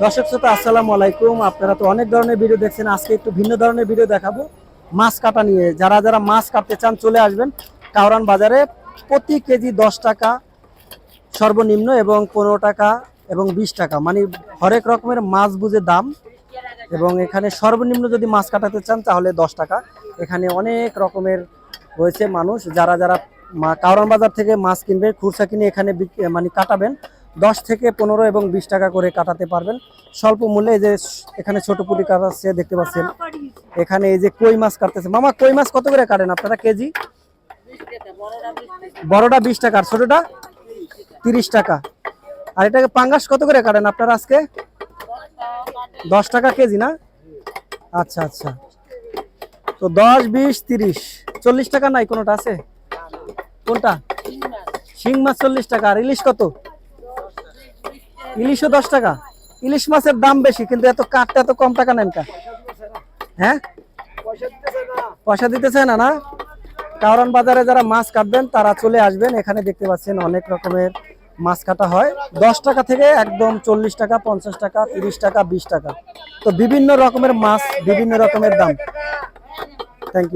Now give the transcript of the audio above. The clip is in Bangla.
দর্শক শ্রোতা আসসালামু আলাইকুম। আপনারা তো অনেক ধরনের ভিডিও দেখছেন, আজকে একটু ভিন্ন ধরনের ভিডিও দেখাবো মাছ কাটা নিয়ে। যারা যারা মাছ কাটতে চান চলে আসবেন কাউরান বাজারে। প্রতি কেজি 10 টাকা সর্বনিম্ন এবং 15 টাকা এবং 20 টাকা, মানে হরেক রকমের মাছ বুঝে দাম। এবং এখানে সর্বনিম্ন যদি মাছ কাটাতে চান তাহলে 10 টাকা। এখানে অনেক রকমের রয়েছে মানুষ, যারা যারা কাউরান বাজার থেকে মাছ কিনবে খুচরা কিনে এখানে মানে কাটাবেন 10 থেকে 15 এবং 20 টাকা করে কাটাতে পারবেন স্বল্প মূল্যে। এই যে এখানে ছোট পুঁটি কাটাচ্ছে দেখতে পাচ্ছেন। এখানে এই যে কই মাছ কাটতেছে। মামা, কই মাছ কত করে কাটেন আপনারা কেজি? বড়টা 20 টাকা আর ছোটটা 30 টাকা। আর এটাকে পাঙ্গাস কত করে কাটেন আপনারা আজকে? 10 টাকা কেজি না? আচ্ছা আচ্ছা, তো 10, 20, 30, 40 টাকা নাই কোনোটা আছে? কোনটা? শিং মাছ 40 টাকা। আর ইলিশ কত? ইলিশও 10 টাকা। ইলিশ মাছের দাম বেশি কিন্তু এত কাটতে এত কম টাকা নেন কা? হ্যাঁ, পয়সা দিতে চায় না না? কাউরান বাজারে যারা মাছ কাটবেন তারা চলে আসবেন। এখানে দেখতে পাচ্ছেন অনেক রকমের মাছ কাটা হয় 10 টাকা থেকে একদম 40 টাকা, 50 টাকা, 30 টাকা, 20 টাকা। তো বিভিন্ন রকমের মাছ, বিভিন্ন রকমের দাম। Thank you.